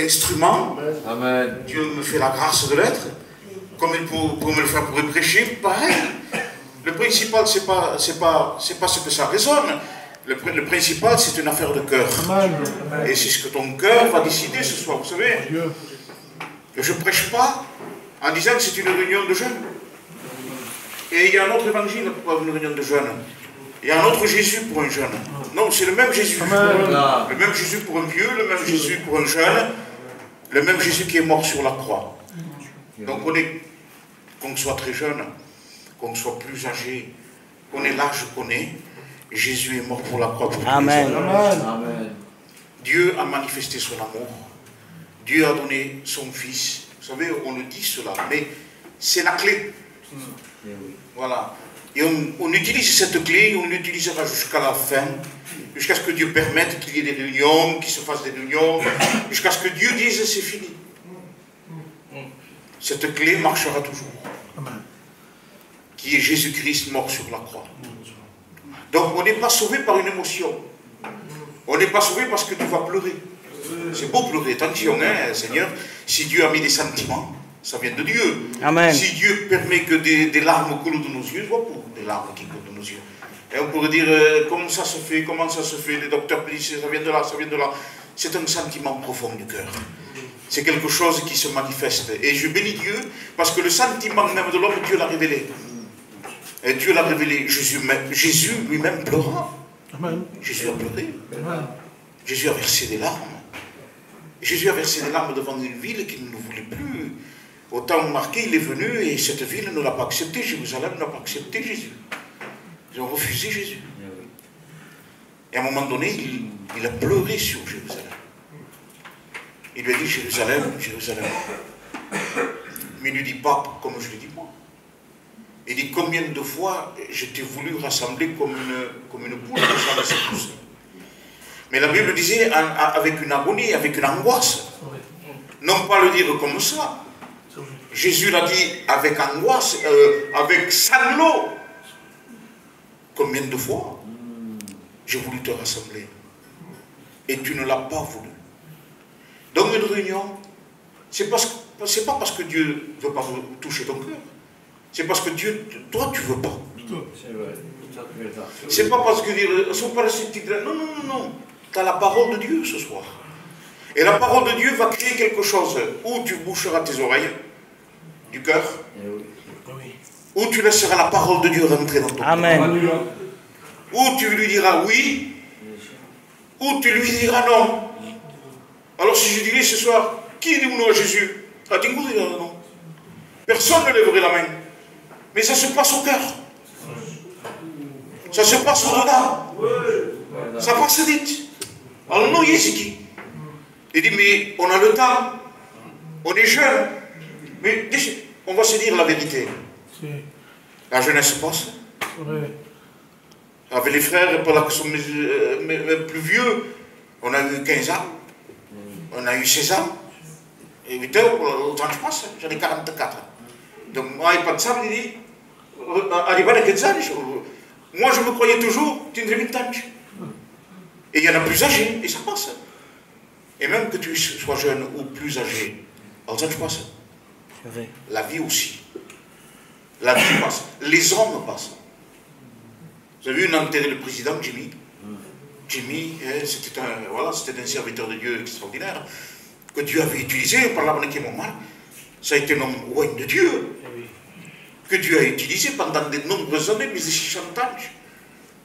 d'instrument. Amen. Dieu me fait la grâce de l'être. Comme il pour me le faire pour prêcher, pareil. Le principal, c'est pas ce que ça résonne. Le principal, c'est une affaire de cœur. Et c'est ce que ton cœur va décider ce soir. Vous savez, je ne prêche pas en disant que c'est une réunion de jeunes. Et il y a un autre évangile pour une réunion de jeunes. Il y a un autre Jésus pour un jeune. Non, c'est le même Jésus. Le même Jésus pour un vieux, le même Jésus pour un jeune. Le même Jésus qui est mort sur la croix. Donc qu'on soit très jeune, qu'on soit plus âgé, qu'on ait l'âge qu'on est, Jésus est mort pour la croix pour tous les hommes. Amen. Dieu a manifesté son amour. Dieu a donné son Fils. Vous savez, on le dit cela, mais c'est la clé. Voilà. Et on utilise cette clé, on l'utilisera jusqu'à la fin, jusqu'à ce que Dieu permette qu'il y ait des réunions, qu'il se fasse des réunions, jusqu'à ce que Dieu dise c'est fini. Cette clé marchera toujours. Qui est Jésus-Christ mort sur la croix. Donc on n'est pas sauvé par une émotion. On n'est pas sauvé parce que tu vas pleurer. C'est beau pleurer, attention, hein, Seigneur. Si Dieu a mis des sentiments, ça vient de Dieu. Amen. Si Dieu permet que des larmes coulent de nos yeux, je vois pour des larmes qui coulent de nos yeux. Et on pourrait dire, comment ça se fait, les docteurs disent, ça vient de là, ça vient de là. C'est un sentiment profond du cœur. C'est quelque chose qui se manifeste. Et je bénis Dieu, parce que le sentiment même de l'homme, Dieu l'a révélé. Et Dieu l'a révélé. Jésus lui-même pleura. Amen. Jésus a pleuré. Amen. Jésus a versé des larmes. Jésus a versé des larmes devant une ville qui ne le voulait plus. Au temps marqué, il est venu et cette ville ne l'a pas accepté. Jérusalem n'a pas accepté Jésus. Ils ont refusé Jésus. Et à un moment donné, il a pleuré sur Jérusalem. Il lui a dit, Jérusalem, Jérusalem. Mais il ne lui dit pas comme je lui dis moi. Il dit, combien de fois je t'ai voulu rassembler comme une poule rassemble ses poussins. Mais la Bible disait avec une agonie, avec une angoisse. Non pas le dire comme ça. Jésus l'a dit avec angoisse, avec sanglots. Combien de fois j'ai voulu te rassembler et tu ne l'as pas voulu. Donc une réunion, c'est pas parce que Dieu ne veut pas toucher ton cœur. C'est parce que Dieu, toi tu ne veux pas. C'est pas parce que Dieu, non. Tu as la parole de Dieu ce soir. Et la parole de Dieu va créer quelque chose où tu boucheras tes oreilles du cœur, où tu laisseras la parole de Dieu rentrer dans ton cœur. Amen. Où tu lui diras oui, ou tu lui diras non. Alors si je dirais ce soir, qui dit non à Jésus? Non. Personne ne lèverait la main. Mais ça se passe au cœur. Ça se passe au-dedans. Ça passe vite. Alors non, c'est qui? Il dit, mais on a le temps. On est jeune. Mais on va se dire la vérité. La jeunesse passe. Avec les frères, pour qui sont plus vieux, on a eu 15 ans. On a eu 16 ans. Et 8 ans, au temps je passe, j'en ai 44. Donc moi, il n'y a pas de ça, il dit, arrivé à 15 ans, moi je me croyais toujours, tu ne 20 ans. Et il y en a plus âgés, et ça passe. Et même que tu sois jeune ou plus âgé, en temps je passe. La vie aussi. La vie passe. Les hommes passent. Vous avez vu, on a enterré le président, Jimmy. Jimmy, c'était un serviteur de Dieu extraordinaire, que Dieu avait utilisé par la bonne qui est mal. Ça a été un homme loin de Dieu, que Dieu a utilisé pendant de nombreuses années, mais 60 ans,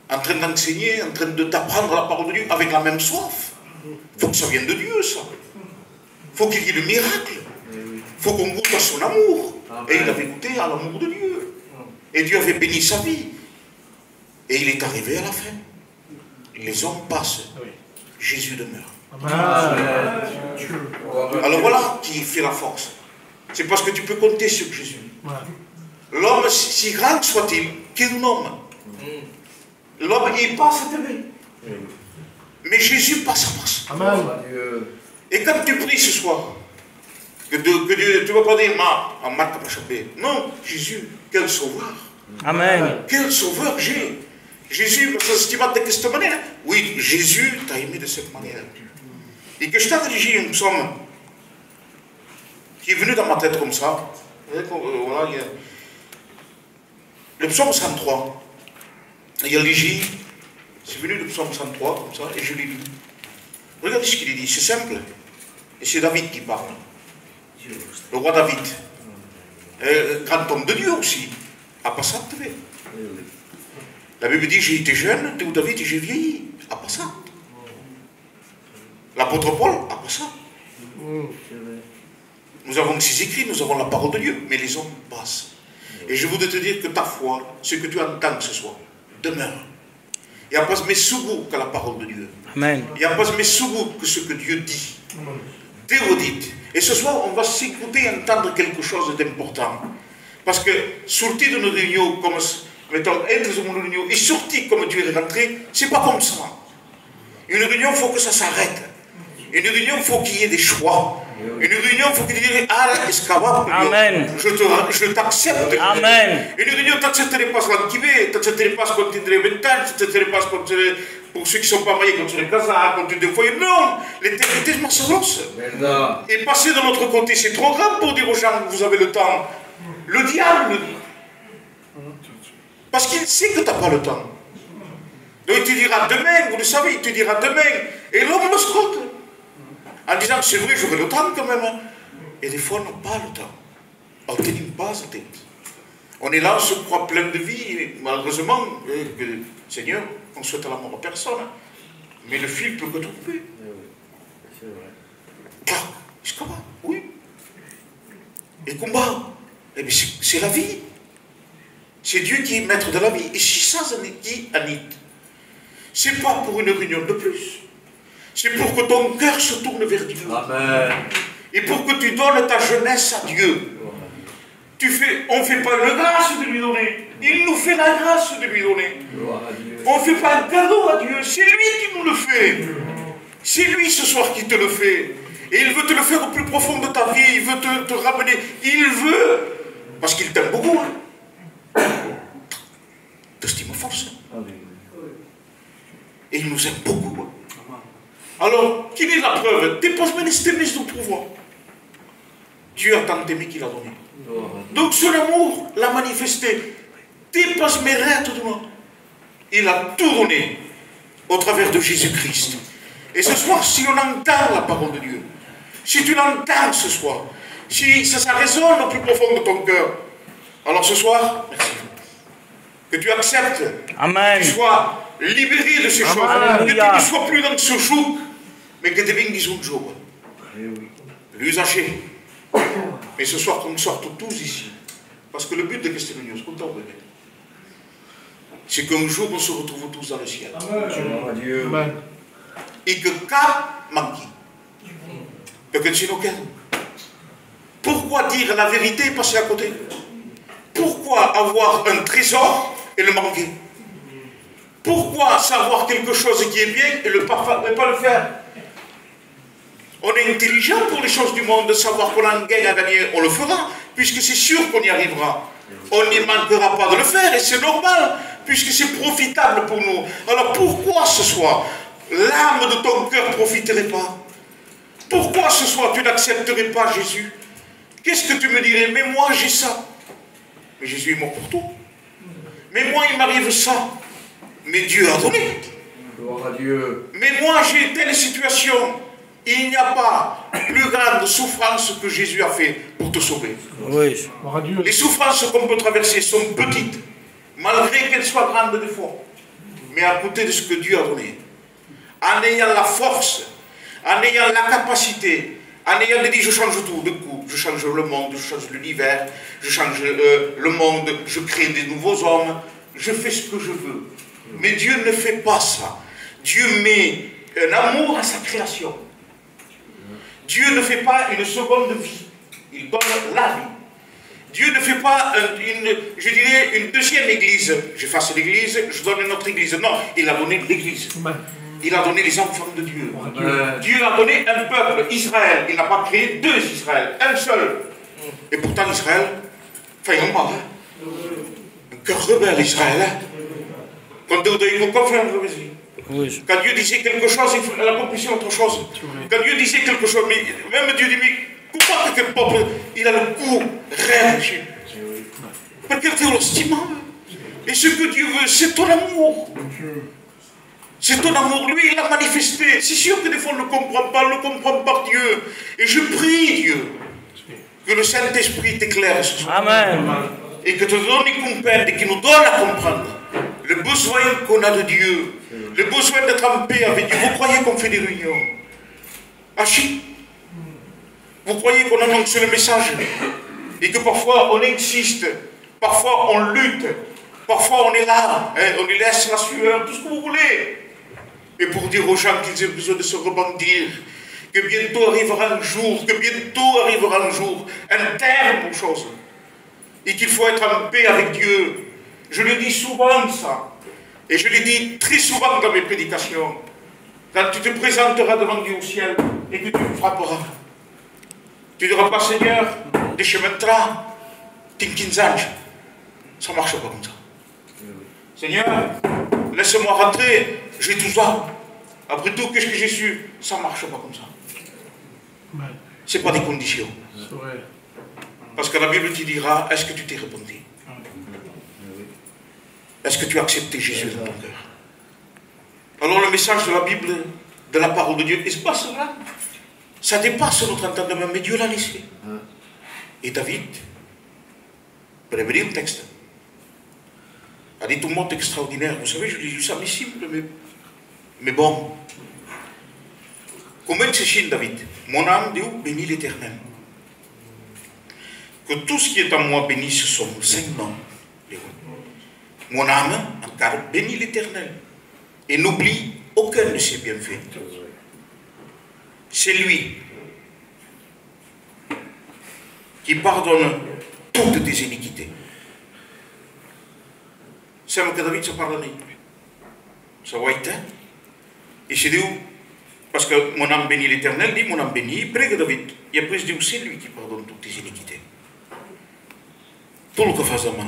en train d'enseigner, en train d'apprendre la parole de Dieu, avec la même soif. Il faut que ça vienne de Dieu, ça. Il faut qu'il y ait le miracle. Il faut qu'on goûte à son amour. Et il avait goûté à l'amour de Dieu. Et Dieu avait béni sa vie. Et il est arrivé à la fin. Les hommes passent. Jésus demeure. Alors voilà qui fait la force. C'est parce que tu peux compter sur Jésus. L'homme, si grand soit-il, qu'est un homme. L'homme, il passe aimer. Mais Jésus passe. Amen. Et quand tu pries ce soir, que Dieu, tu ne vas pas dire, en Marc pas échappé. Non, Jésus, quel sauveur. Amen. Quel sauveur j'ai. Jésus, ça se dit de cette manière. Oui, Jésus t'a aimé de cette manière. Et que je t'ai dirigé un psaume qui est venu dans ma tête comme ça. Voilà, il y a le psaume 103. Il y a Légie, c'est venu le psaume 103 comme ça, et je l'ai lu. Regardez ce qu'il dit, c'est simple. Et c'est David qui parle. Le roi David. Grand homme de Dieu aussi. À Passat, la Bible dit, j'ai été jeune, Théo David, et j'ai vieilli. À Passat. L'apôtre Paul, à Passat. Nous avons ces écrits, nous avons la parole de Dieu, mais les hommes passent. Et je voudrais te dire que ta foi, ce que tu entends ce soir, demeure. Il n'y a pas mais souvent que la parole de Dieu. Amen. Il n'y a pas mais souvent que ce que Dieu dit. Théodite. Et ce soir, on va s'écouter et entendre quelque chose d'important. Parce que sortir de nos réunions, comme, mettons, être dans une réunion et sortir comme Dieu est rentré, c'est pas comme ça. Une réunion, il faut que ça s'arrête. Une réunion, il faut qu'il y ait des choix. Une réunion, il faut qu'il dise, ah, escava, Amen. Je t'accepte. Amen. Une réunion, tu n'accepterais pas l'antivé, tu n'accepterais pas quand tu es 20 ans, tu n'accepterais pas quand pour ceux qui ne sont pas mariés, quand tu es casé, quand tu es deux foyers. Non, l'éternité, je m'en s'avance. Et passer de l'autre côté, c'est trop grave pour dire aux gens que vous avez le temps. Le diable le dit. Parce qu'il sait que tu n'as pas le temps. Donc il te dira demain, vous le savez, il te dira demain. Et l'homme le scrote. En disant, c'est vrai, j'aurai le temps quand même. Et des fois, on n'a pas le temps. On ne tenait pas sa tête. On est là, on se croit plein de vie. Et malheureusement, Seigneur, on souhaite la mort à personne. Mais le fil peut que tromper. C'est vrai. Car, je comprends, oui. Et combat, eh bien, c'est la vie. C'est Dieu qui est maître de la vie. Et si ça, qui Anit, c'est pas pour une réunion de plus. C'est pour que ton cœur se tourne vers Dieu. Amen. Et pour que tu donnes ta jeunesse à Dieu. On ne fait pas la grâce de lui donner. Il nous fait la grâce de lui donner. On ne fait pas un cadeau à Dieu. C'est lui qui nous le fait. C'est lui ce soir qui te le fait. Et il veut te le faire au plus profond de ta vie. Il veut te ramener. Il veut. Parce qu'il t'aime beaucoup. Hein. T'estimes force. Et il nous aime beaucoup. Hein. Alors, quelle est la preuve? Dépose-moi du pouvoir. Dieu a tant aimé qu'il a donné. Donc son amour l'a manifesté. Dépasse mes rêves de moi. Il a tout donné au travers de Jésus-Christ. Et ce soir, si on entend la parole de Dieu, si tu l'entends ce soir, si ça résonne au plus profond de ton cœur, alors ce soir, merci. Que tu acceptes, Amen. que tu sois libéré de ces choses, que tu ne sois plus dans ce joug, mais que tu deviennes un jour. L'usager. Mais ce soir, qu'on sorte tous ici. Parce que le but de Questelonios, c'est qu'un jour, on se retrouve tous dans le ciel. Amen. Et que cap manque. Peut-être c'est lequel. Pourquoi dire la vérité et passer à côté? Pourquoi avoir un trésor et le manquer? Pourquoi savoir quelque chose qui est bien et ne pas le faire? On est intelligent pour les choses du monde, de savoir qu'on a un gain à gagner, on le fera, puisque c'est sûr qu'on y arrivera. On n'y manquera pas de le faire, et c'est normal, puisque c'est profitable pour nous. Alors pourquoi ce soir, l'âme de ton cœur ne profiterait pas? Pourquoi ce soir, tu n'accepterais pas Jésus? Qu'est-ce que tu me dirais? Mais moi, j'ai ça. Mais Jésus est mort pour tout. Mais moi, il m'arrive ça. Mais Dieu a donné. Gloire à Dieu. Mais moi, j'ai telle situation. Il n'y a pas plus grande souffrance que Jésus a fait pour te sauver. Oui. Les souffrances qu'on peut traverser sont petites, malgré qu'elles soient grandes des fois. Mais à côté de ce que Dieu a donné, en ayant la force, en ayant la capacité, en ayant dit je change tout de coup, je change le monde, je change l'univers, je change le monde, je crée des nouveaux hommes, je fais ce que je veux. Mais Dieu ne fait pas ça. Dieu met un amour à sa création. Dieu ne fait pas une seconde vie. Il donne la vie. Dieu ne fait pas une deuxième église. Je fasse l'église, je donne une autre église. Non, il a donné l'église. Il a donné les enfants de Dieu. Dieu a donné un peuple, Israël. Il n'a pas créé deux Israël, un seul. Et pourtant Israël, fait un mal. Un cœur rebelle Israël. Quand Dieu Quand Dieu disait quelque chose, il accomplissait autre chose. Quand Dieu disait quelque chose, mais même Dieu dit, mais Comment que quel peuple, il a le goût réagir? Perché Dio lo stima. Et ce que Dieu veut, c'est ton amour. C'est ton amour. Lui, il l'a manifesté. C'est sûr que des fois, on ne le comprend pas, on le comprend par Dieu. Et je prie, Dieu, que le Saint-Esprit t'éclaire ce soir. Amen. Et que te donne une comprendre et qu'il nous donne à comprendre le besoin qu'on a de Dieu, le besoin d'être en paix avec Dieu. Vous croyez qu'on fait des réunions? Achille, vous croyez qu'on annonce le message et que parfois on insiste, parfois on lutte, parfois on est là, hein, on lui laisse la sueur, tout ce que vous voulez. Et pour dire aux gens qu'ils ont besoin de se rebondir, que bientôt arrivera un jour, un terme aux choses. Et qu'il faut être en paix avec Dieu. Je le dis souvent ça. Et je le dis très souvent dans mes prédications. Quand tu te présenteras devant Dieu au ciel et que tu frapperas, tu ne diras pas, Seigneur, des chemins de train, Tinkinzange. Ça ne marche pas comme ça. Seigneur, laisse-moi rentrer, j'ai tout ça. Après tout, qu'est-ce que j'ai su? Ça ne marche pas comme ça. Ce n'est pas des conditions. Parce que la Bible te dira, est-ce que tu t'es repenti? Est-ce que tu as accepté Jésus dans ton cœur? Alors le message de la Bible, de la parole de Dieu, il se passe là. Ça dépasse notre entendement, mais Dieu l'a laissé. Et David, prévenez le texte, a dit tout le monde extraordinaire. Vous savez, je dis ça, mais simple, mais bon. Comment se chine David? Mon âme, Dieu, bénit l'Éternel. Que tout ce qui est en moi bénisse son saint nom. Mon âme, car bénit l'Éternel. Et n'oublie aucun de ses bienfaits. C'est lui qui pardonne toutes tes iniquités. C'est que David se pardonne. Ça va être. Et c'est Dieu. Parce que mon âme bénit l'Éternel, dit mon âme bénit, près que David. Et après, je dis, c'est lui qui pardonne toutes tes iniquités. Tout le que fasse mal,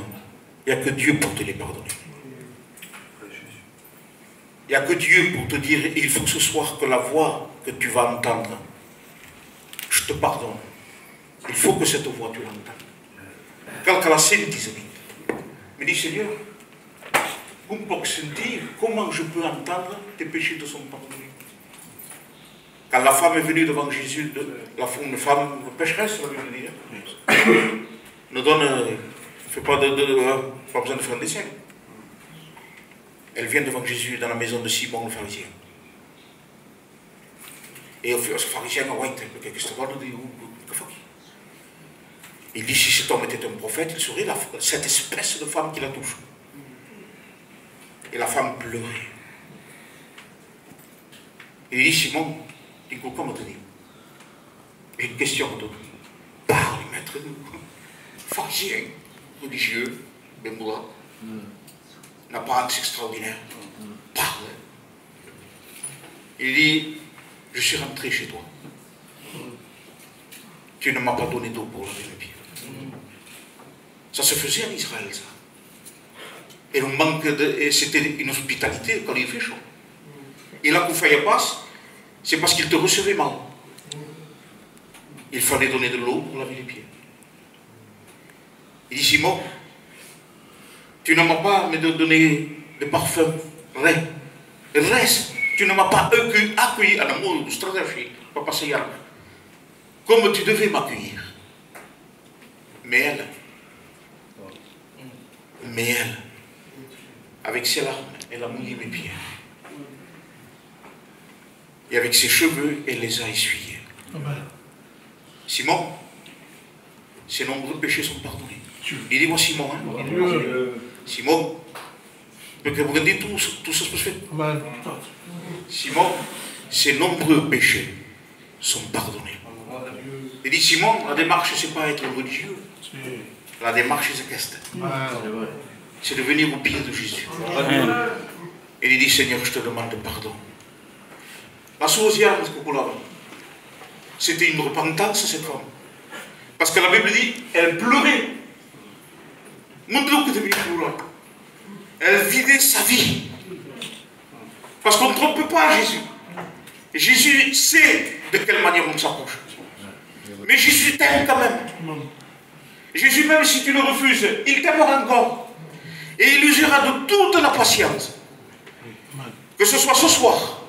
il n'y a que Dieu pour te les pardonner. Il n'y a que Dieu pour te dire, il faut ce soir que la voix que tu vas entendre, je te pardonne. Il faut que cette voix, tu l'entendes. Quand la Sainte disait, me dit, Seigneur, vous me pouvez sentir comment je peux entendre tes péchés te sont pardonnés. Quand la femme est venue devant Jésus, une femme pécheresse, la Bible dit, ne donne, fait pas besoin de faire des signes. Elle vient devant Jésus dans la maison de Simon le pharisien. Et ce pharisien a dit, il dit, si cet homme était un prophète, il serait cette espèce de femme qui la touche. Et la femme pleurait. Il dit, Simon, il dit, comment te dire? J'ai une question à te donner. Parle, maître, pharisien, religieux, Bemboula, n'apparence extraordinaire. Parle. Il dit, je suis rentré chez toi. Tu ne m'as pas donné d'eau pour laver mes pieds. Ça se faisait en Israël, ça. Et le manque de. C'était une hospitalité quand il fait chaud. Et là, quand il passe, c'est parce qu'il te recevait mal. Il fallait donner de l'eau pour laver les pieds. Il dit, Simon, tu ne m'as pas donné de parfum. Reste. Tu ne m'as pas accueilli à l'amour de stratégie. Pas passer hier. Comme tu devais m'accueillir. Mais elle, avec ses larmes, elle a mouillé mes pieds. Et avec ses cheveux, elle les a essuyés. Simon, ses nombreux péchés sont pardonnés. Il dit, moi Simon, hein? Simon, parce que vous dites tout ça se fait. Simon, ses nombreux péchés sont pardonnés. Il dit, Simon, la démarche, c'est pas être religieux. La démarche, c'est qu'est-ce? C'est de venir au pied de Jésus. Et il dit, Seigneur, je te demande pardon. La Souziane, c'était une repentance, cette femme. Parce que la Bible dit, elle pleurait. Elle vivait sa vie. Parce qu'on ne trompe pas Jésus. Jésus sait de quelle manière on s'approche. Mais Jésus t'aime quand même. Jésus, même si tu le refuses, il t'aimera encore. Et il usera de toute la patience. Que ce soit ce soir.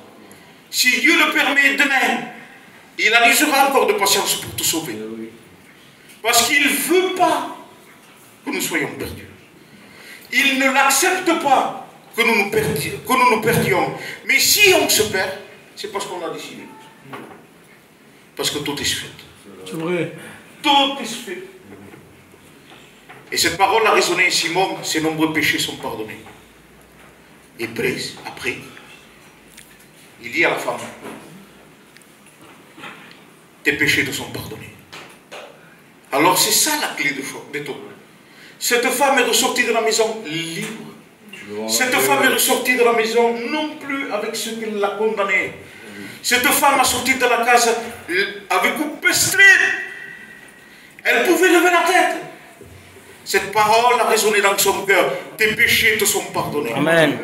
Si Dieu le permet demain, il en usera encore de patience pour te sauver. Parce qu'il ne veut pas que nous soyons perdus. Il ne l'accepte pas que nous nous perdions. Mais si on se perd, c'est parce qu'on l'a décidé. Parce que tout est fait. C'est vrai. Tout est fait. Et cette parole a résonné, Simon, ses nombreux péchés sont pardonnés. Et après, il dit à la femme, tes péchés te sont pardonnés. Alors c'est ça la clé de tout. Cette femme est ressortie de la maison libre. Cette femme est ressortie de la maison non plus avec ce qu'elle l'a condamné. Cette femme a sorti de la case avec une pestre. Elle pouvait lever la tête. Cette parole a résonné dans son cœur. Tes péchés te sont pardonnés. Amen.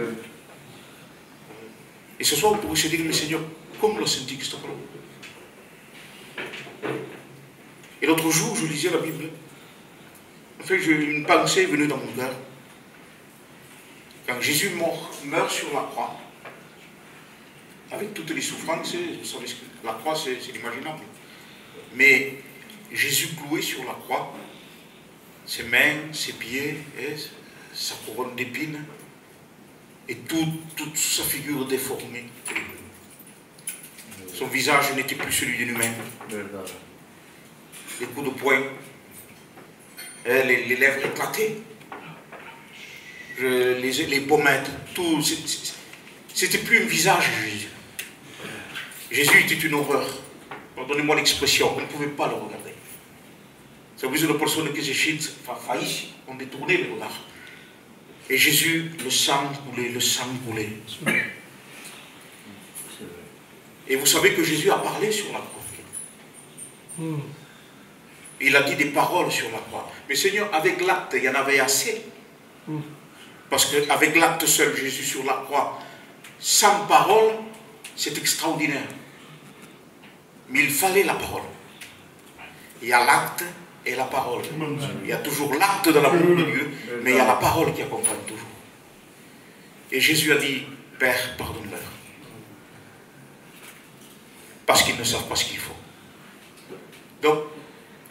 Et ce soir, on pourrait se dire, le Seigneur, comme l'a senti Christophe. Et l'autre jour, je lisais la Bible. En fait, une pensée est venue dans mon cœur. Quand Jésus meurt sur la croix, avec toutes les souffrances, vous savez, la croix, c'est l'imaginable. Mais Jésus cloué sur la croix, ses mains, ses pieds, et sa couronne d'épines, et toute sa figure déformée. Son visage n'était plus celui d'un humain. Les coups de poing, les lèvres éclatées, les pommettes, tout. C'était plus un visage de Jésus. Jésus était une horreur. Pardonnez-moi l'expression, on ne pouvait pas le regarder. C'est obligé de personnes qui s'échitent, on détournait le regard. Et Jésus, le sang coulait. Et vous savez que Jésus a parlé sur la croix. Il a dit des paroles sur la croix. Mais Seigneur, avec l'acte, il y en avait assez. Parce qu'avec l'acte seul, Jésus sur la croix, sans parole, c'est extraordinaire. Mais il fallait la parole. Il y a l'acte et la parole. Il y a toujours l'acte de l'amour de Dieu, mais il y a la parole qui accompagne toujours. Et Jésus a dit, Père, pardonne-leur. Parce qu'ils ne savent pas ce qu'il faut. Donc,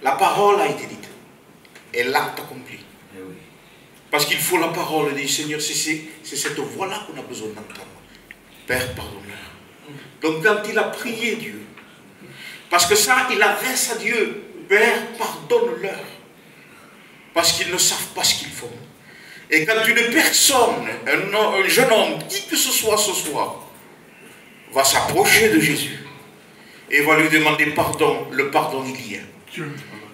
la parole a été dite. Et l'acte accompli. Parce qu'il faut la parole du Seigneur. C'est cette voix-là qu'on a besoin d'entendre. Père, pardonne-leur. Donc, quand il a prié Dieu, parce que ça, il adresse à Dieu. Père, pardonne-leur. Parce qu'ils ne savent pas ce qu'ils font. Et quand une personne, un jeune homme, qui que ce soit ce soir, va s'approcher de Jésus et va lui demander pardon, le pardon il y a.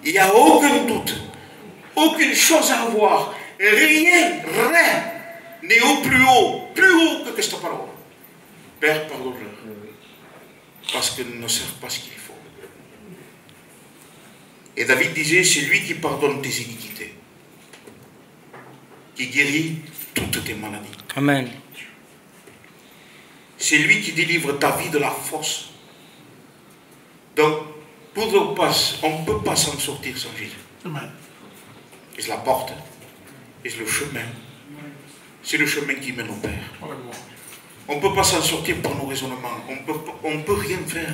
Il n'y a aucun doute, aucune chose à avoir, rien n'est au plus haut que cette parole. Père, pardonne-leur. Parce qu'ils ne savent pas ce qu'il faut. Et David disait, c'est lui qui pardonne tes iniquités, qui guérit toutes tes maladies. Amen. C'est lui qui délivre ta vie de la fosse. Donc, on ne peut pas s'en sortir sans Jésus. Amen. Et c'est la porte, et c'est le chemin. C'est le chemin qui mène au Père. On ne peut pas s'en sortir par nos raisonnements. On ne peut rien faire.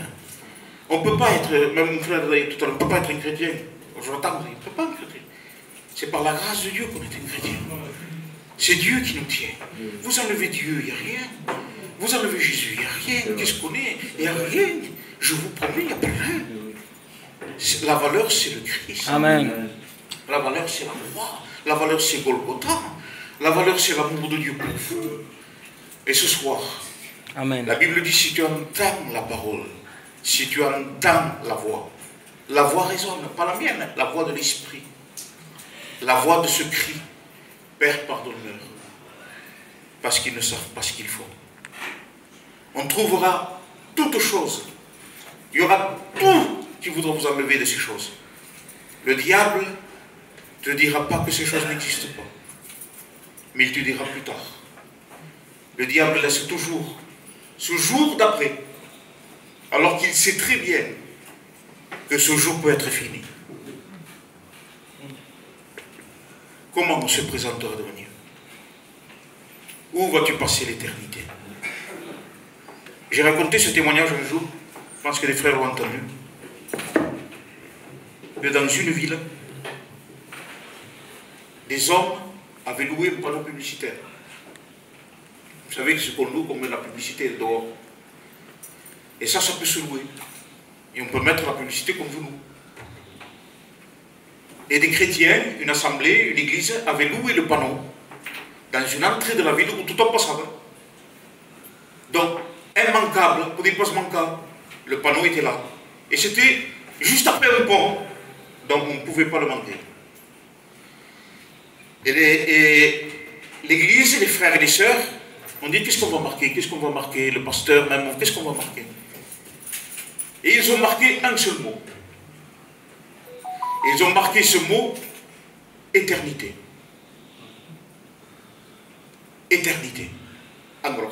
On ne peut pas être, même mon frère tout à l'heure, on ne peut pas être un chrétien. Je l'entends, on ne peut pas être un chrétien. C'est par la grâce de Dieu qu'on est un chrétien. C'est Dieu qui nous tient. Vous enlevez Dieu, il n'y a rien. Vous enlevez Jésus, il n'y a rien. Qu'est-ce qu'on est? Il n'y a rien. Je vous promets, il n'y a plus rien. La valeur, c'est le Christ. Amen. La valeur, c'est la croix. La valeur, c'est Golgotha. La valeur, c'est l'amour de Dieu pour vous. Et ce soir, Amen. La Bible dit, si tu entends la parole, si tu entends la voix résonne, pas la mienne, la voix de l'Esprit, la voix de ce cri, Père, pardonne-leur, parce qu'ils ne savent pas ce qu'il faut. On trouvera toutes choses. Il y aura tout qui voudra vous enlever de ces choses. Le diable ne te dira pas que ces choses n'existent pas, mais il te dira plus tard. Le diable laisse toujours ce jour d'après, alors qu'il sait très bien que ce jour peut être fini. Comment on se présentera devant Dieu? Où vas-tu passer l'éternité? J'ai raconté ce témoignage un jour, je pense que les frères l'ont entendu, que dans une ville, des hommes avaient loué un panneau publicitaire. Vous savez que ce qu'on loue comme la publicité est dehors. Et ça peut se louer. Et on peut mettre la publicité comme vous nous. Et des chrétiens, une assemblée, une église, avaient loué le panneau dans une entrée de la ville où tout est passable. Donc, immanquable, pour des places manquables, le panneau était là. Et c'était juste après un pont, donc on ne pouvait pas le manquer. Et l'église, les frères et les sœurs, on dit qu'est-ce qu'on va marquer, qu'est-ce qu'on va marquer, le pasteur même, qu'est-ce qu'on va marquer. Et ils ont marqué un seul mot. Ils ont marqué ce mot, éternité. Éternité, en gros.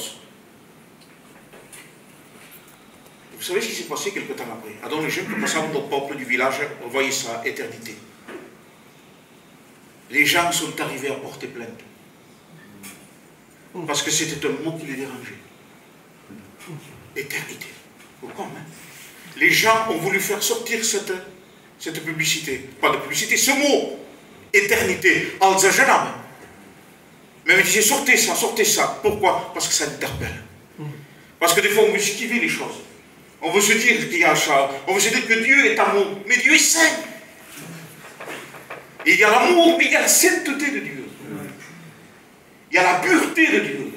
Vous savez ce qui s'est passé quelque temps après? Alors les jeunes qui passaient au peuple du village, on voyait ça, éternité. Les gens sont arrivés à porter plainte. Parce que c'était un mot qui les dérangeait. Éternité. Pourquoi hein? Les gens ont voulu faire sortir cette publicité. Pas de publicité, ce mot. Éternité. Alzajanam. Mais ils disaient sortez ça, sortez ça. Pourquoi? Parce que ça interpelle. Parce que des fois on veut esquiver les choses. On veut se dire qu'il y a ça. On veut se dire que Dieu est amour. Mais Dieu est saint. Et il y a l'amour, mais il y a la sainteté de Dieu. Il y a la pureté de Dieu.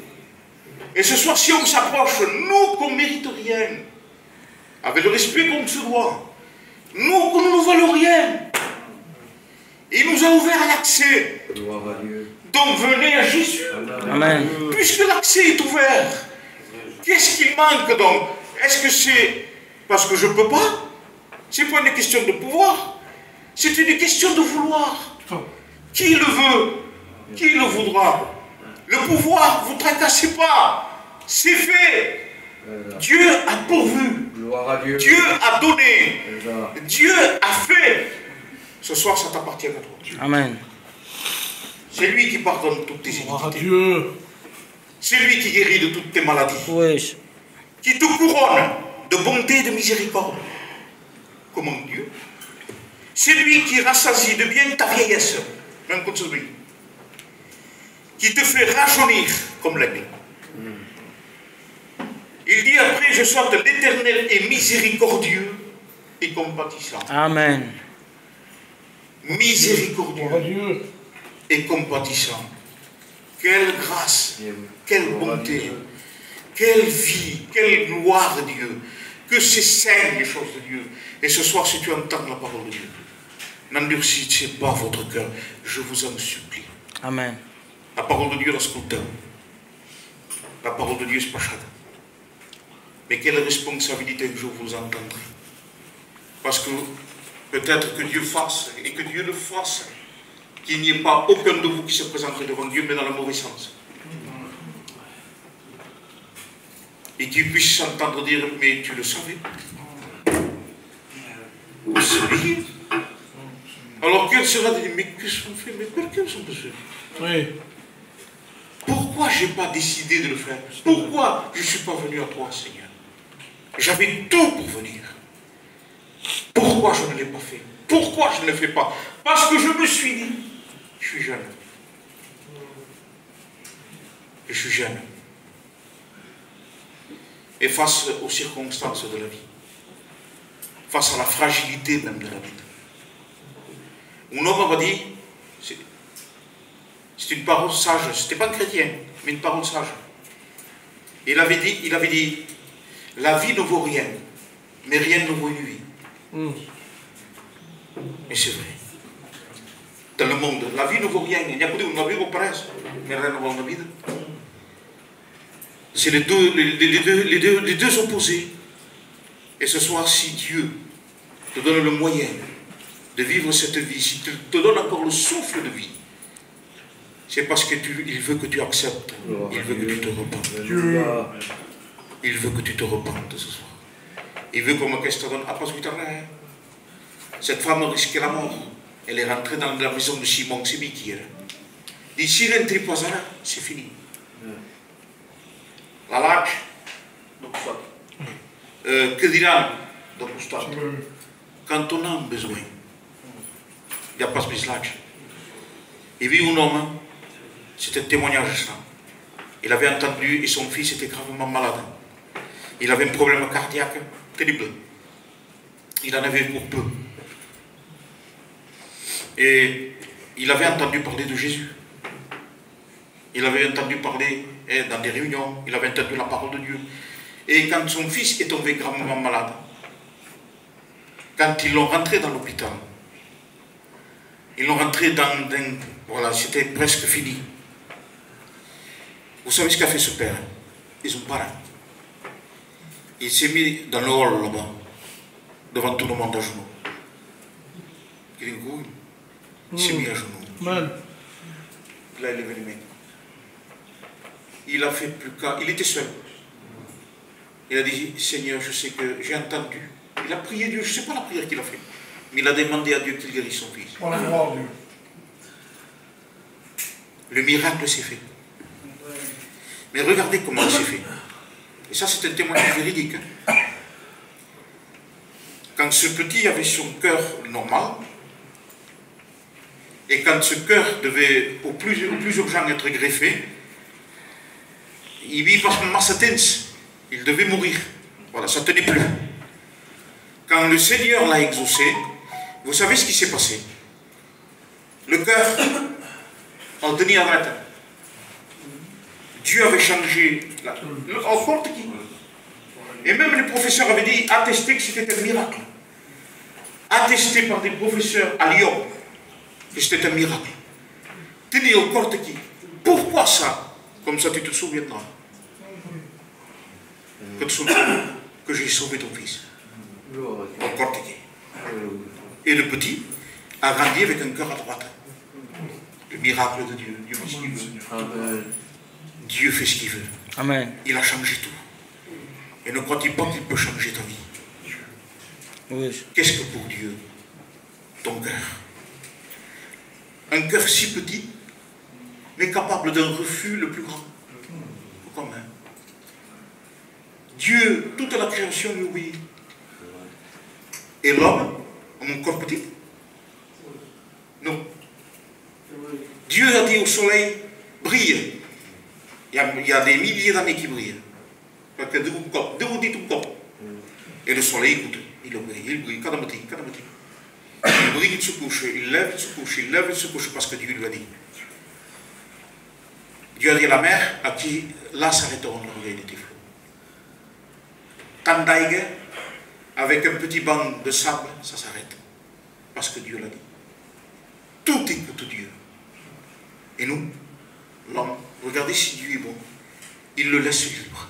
Et ce soir, si on s'approche, nous qu'on ne mérite rien, avec le respect qu'on se doit, nous qu'on ne valons rien, il nous a ouvert l'accès. Donc venez à Jésus. Amen. Puisque l'accès est ouvert, qu'est-ce qui manque donc? Est-ce que c'est parce que je ne peux pas? Ce n'est pas une question de pouvoir. C'est une question de vouloir. Qui le veut? Qui le voudra? Le pouvoir, vous ne tracassez pas. C'est fait. Dieu a pourvu. Dieu a donné. Dieu a fait. Ce soir, ça t'appartient à toi. Amen. C'est lui qui pardonne toutes tes iniquités. C'est lui qui guérit de toutes tes maladies. Oui. Qui te couronne de bonté et de miséricorde. Comment Dieu? C'est lui qui rassasie de bien ta vieillesse, même comme celui qui te fait rajeunir comme l'aigle. Il dit après, je sorte l'Éternel est miséricordieux et compatissant. Amen. Miséricordieux et compatissant. Quelle grâce, quelle bonté, quelle vie, quelle gloire de Dieu. Que c'est saint les choses de Dieu. Et ce soir, si tu entends la parole de Dieu, n'endurcissez pas votre cœur, je vous en supplie. Amen. La parole de Dieu, la scrutin. La parole de Dieu, c'est pas chade. Mais quelle responsabilité un jour vous entendrez. Parce que peut-être que Dieu fasse, et que Dieu le fasse, qu'il n'y ait pas aucun de vous qui se présenterait devant Dieu, mais dans le mauvais sens. Et qu'il puisse s'entendre dire, mais tu le savais. Vous saviez. Alors quel sera de dire, mais qu'est-ce qu'on fait? Mais quels sont ceux? Oui. Pourquoi je n'ai pas décidé de le faire? Pourquoi je ne suis pas venu à toi, Seigneur? J'avais tout pour venir. Pourquoi je ne l'ai pas fait? Pourquoi je ne le fais pas? Parce que je me suis dit, je suis jeune. Je suis jeune. Et face aux circonstances de la vie, face à la fragilité même de la vie, un homme m'a dit, c'est une parole sage, c'était pas un chrétien, mais une parole sage. Il avait dit, la vie ne vaut rien, mais rien ne vaut une vie. Et c'est vrai. Dans le monde, la vie ne vaut rien. Il n'y a pas de une vie au presse, mais rien ne vaut une vie. C'est les deux opposés. Et ce soir, si Dieu te donne le moyen de vivre cette vie, si tu te donnes encore le souffle de vie, c'est parce qu'il veut que tu acceptes. Il veut que tu te repentes. Il veut que tu te repentes ce soir. Il veut que ma question donne. Ah, parce que tu as Cette femme risquait la mort. Elle est rentrée dans la maison de Simon Sebikir. Dit, si l'entrée pas là, c'est fini. La lâche, donc ça. Que dirán? Donc ça. Quand on a besoin, il n'y a pas de lâche. Il vit un homme, c'était un témoignage ça. Il avait entendu et son fils était gravement malade. Il avait un problème cardiaque terrible. Il en avait pour peu. Et il avait entendu parler de Jésus. Il avait entendu parler dans des réunions, il avait entendu la parole de Dieu. Et quand son fils est tombé gravement malade, quand ils l'ont rentré dans l'hôpital, ils l'ont rentré dans... Voilà, c'était presque fini. Vous savez ce qu'a fait ce père? Ils ont parlé. Il s'est mis dans le hall là-bas, devant tout le monde à genoux. Il s'est mis à genoux. Il a élevé les mains. Il a fait plus qu'à... Il était seul. Il a dit, Seigneur, je sais que j'ai entendu. Il a prié Dieu, je ne sais pas la prière qu'il a fait. Mais il a demandé à Dieu qu'il guérisse son fils. Le miracle s'est fait. Mais regardez comment il s'est fait. Et ça, c'est un témoignage véridique. Hein. Quand ce petit avait son cœur normal, et quand ce cœur devait au plus urgent être greffé, il vit parce que il devait mourir. Voilà, ça ne tenait plus. Quand le Seigneur l'a exaucé, vous savez ce qui s'est passé? Le cœur en tenait à matin. Dieu avait changé n'importe qui. Et même les professeurs avaient dit, attesté que c'était un miracle. Attesté par des professeurs à Lyon que c'était un miracle. Tenez au corps qui. Pourquoi ça? Comme ça tu te souviendras. Que j'ai sauvé ton fils. Au corps qui. Et le petit a grandi avec un cœur à droite. Le miracle de Dieu. Dieu fait ce qu'il veut. Dieu fait ce qu'il veut. Amen. Il a changé tout. Et ne crois-t-il pas qu'il peut changer ta vie? Oui. Qu'est-ce que pour Dieu? Ton cœur. Un cœur si petit, mais capable d'un refus le plus grand. Comme un. Dieu, toute la création lui obéit. Et l'homme, en un corps petit? Non. Dieu a dit au soleil, brille. Il y a des milliers d'années qui brillent. Parce que de vous dites tout corps. Et le soleil, écoute, il brille, kadamati. Il brille, il se couche, il lève, il se couche, il lève, il se couche, parce que Dieu lui a dit. Dieu a dit à la mer, à qui, là s'arrêteront l'orgueil de tes flots. Tandaïgue, avec un petit banc de sable, ça s'arrête. Parce que Dieu l'a dit. Tout écoute Dieu. Et nous, l'homme, regardez si Dieu est bon. Il le laisse libre.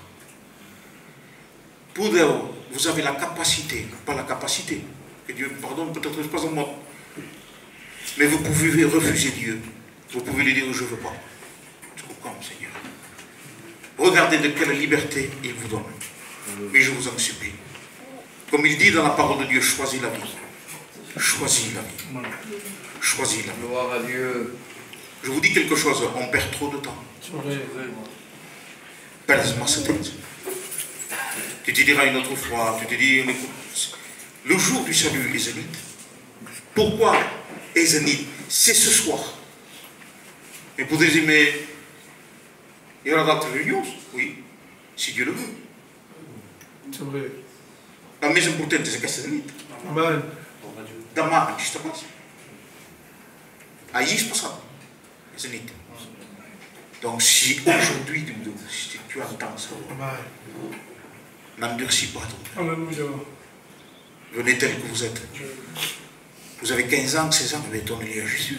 Pour vous avez la capacité, pas la capacité, que Dieu pardonne, peut-être pas en moi, mais vous pouvez refuser Dieu. Vous pouvez lui dire, je ne veux pas. Je comprends, Seigneur. Regardez de quelle liberté il vous donne. Mais je vous en supplie. Comme il dit dans la parole de Dieu, choisis la vie. Choisis la vie. Choisis la vie. Gloire à Dieu. Je vous dis quelque chose, on perd trop de temps. Pèse-moi cette tête. Tu te diras une autre fois, tu te dis, le jour du salut est zénith. Pourquoi est zénith? C'est ce soir. Mais pour dire, mais il y aura d'autres réunions? Oui, si Dieu le veut. C'est vrai. La maison pour tête, c'est que c'est zénith. Amen. Dans ma je te passe. Aïe, c'est pas ça. Zénith. Donc si aujourd'hui, si tu entends ça, n'endurcis pas ton cœur. Alléluia. Venez tel que vous êtes. Vous avez 15 ans, 16 ans, mais donnez-les à Jésus.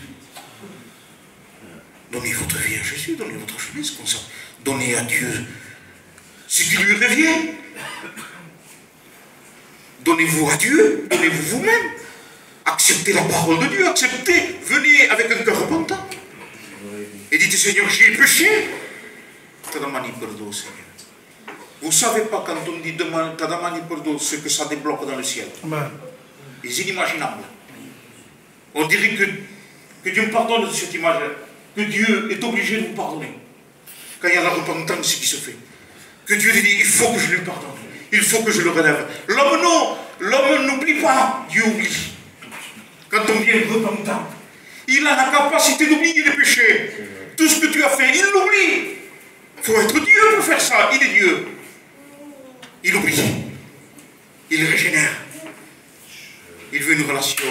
Donnez votre vie à Jésus, donnez votre chemise comme ça. Donnez à Dieu ce qui lui revient. Donnez-vous à Dieu, donnez-vous vous-même. Acceptez la parole de Dieu, acceptez. Venez avec un cœur repentant. Et dites, Seigneur, j'ai péché. Tadamani pardon, Seigneur. Vous ne savez pas quand on dit Tadamani pardon ce que ça débloque dans le ciel. Amen. C'est inimaginable. On dirait que Dieu me pardonne de cette image-là. Que Dieu est obligé de nous pardonner. Quand il y a la repentance qui se fait. Que Dieu dit, il faut que je lui pardonne. Il faut que je le relève. L'homme non. L'homme n'oublie pas. Dieu oublie. Quand on vient repentant, il a la capacité d'oublier les péchés. Tout ce que tu as fait, il l'oublie. Il faut être Dieu pour faire ça. Il est Dieu. Il oublie. Il régénère. Il veut une relation.